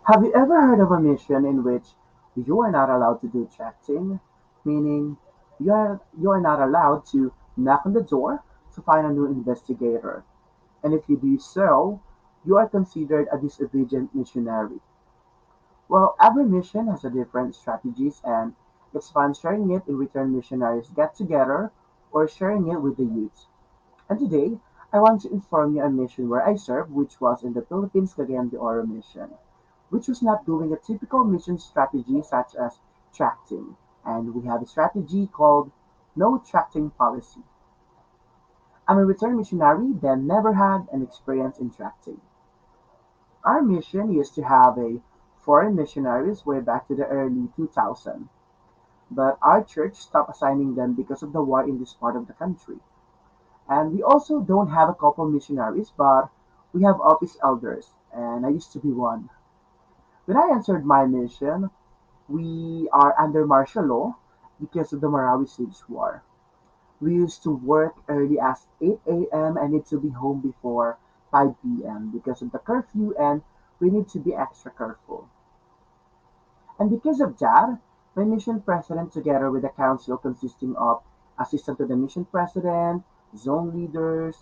Have you ever heard of a mission in which you are not allowed to do chatting? Meaning, you are not allowed to knock on the door to find a new investigator. And if you do so, you are considered a disobedient missionary. Well, every mission has a different strategies and it's fun sharing it in return missionaries get together or sharing it with the youth. And today, I want to inform you a mission where I served, which was in the Philippines Cagayan de Oro mission, which was not doing a typical mission strategy such as tracting. And we have a strategy called no tracting policy. I'm a returned missionary that never had an experience in tracting. Our mission used to have a foreign missionaries way back to the early 2000, but our church stopped assigning them because of the war in this part of the country. And we also don't have a couple missionaries, but we have office elders, and I used to be one. When I entered my mission, we are under martial law because of the Marawi Siege War. We used to work early as 8 a.m. and need to be home before 5 p.m. because of the curfew, and we need to be extra careful. And because of that, my mission president, together with a council consisting of assistant to the mission president, zone leaders,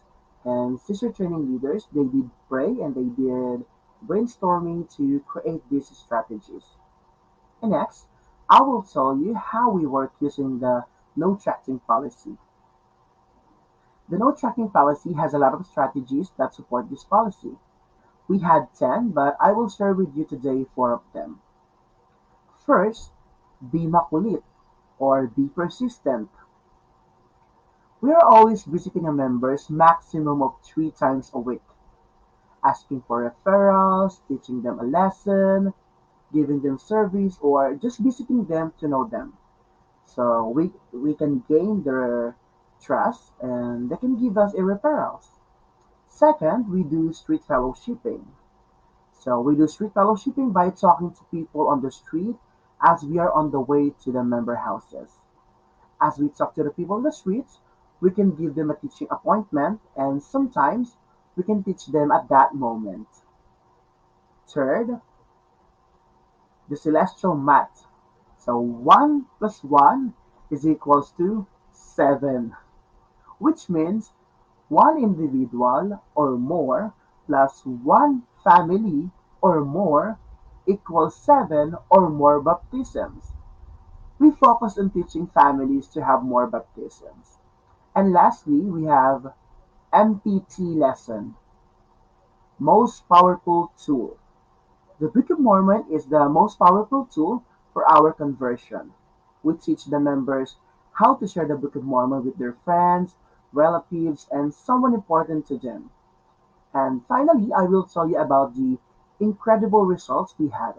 and sister training leaders, they did pray and they did brainstorming to create these strategies. And next, I will tell you how we work using the no tracking policy. The no tracking policy has a lot of strategies that support this policy. We had 10, but I will share with you today 4 of them. First, be makulit or be persistent. We are always visiting a members maximum of 3 times a week, asking for referrals, teaching them a lesson, giving them service, or just visiting them to know them. So we can gain their trust and they can give us a referrals. Second, we do street fellowshipping. So we do street fellowshipping by talking to people on the street as we are on the way to the member houses. As we talk to the people on the streets, we can give them a teaching appointment and sometimes we can teach them at that moment. Third, the celestial math. So 1 plus 1 is equals to 7, which means one individual or more plus one family or more equals 7 or more baptisms. We focus on teaching families to have more baptisms. And lastly, we have MPT lesson, most powerful tool. The Book of Mormon is the most powerful tool for our conversion. We teach the members how to share the Book of Mormon with their friends, relatives, and someone important to them. And finally, I will tell you about the incredible results we had.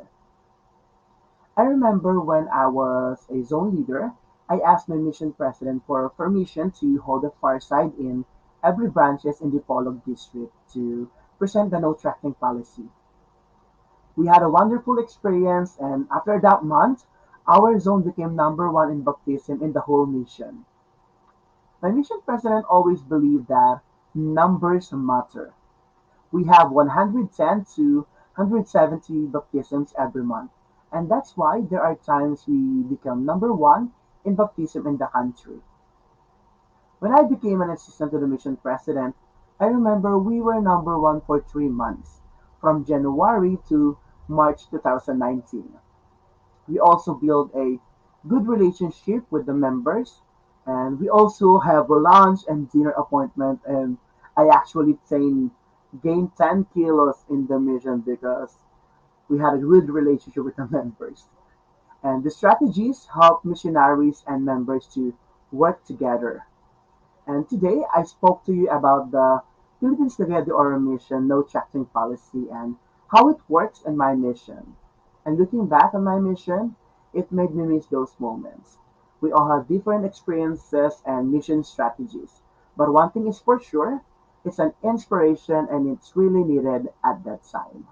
I remember when I was a zone leader, I asked my mission president for permission to hold a fireside in every branches in the Polog district to present the no tracking policy. We had a wonderful experience, and after that month, our zone became number one in baptism in the whole mission. My mission president always believed that numbers matter. We have 110 to 170 baptisms every month, and that's why there are times we become number one in baptism in the country. When I became an assistant to the mission president, I remember we were number one for 3 months, from January to March 2019. We also build a good relationship with the members, and we also have a lunch and dinner appointment. And I actually gained 10 kilos in the mission because we had a good relationship with the members. And the strategies help missionaries and members to work together. And today I spoke to you about the Philippines Cagayan de Oro mission no tracking policy and how it works in my mission. And looking back on my mission, it made me miss those moments. We all have different experiences and mission strategies. But one thing is for sure, it's an inspiration and it's really needed at that time.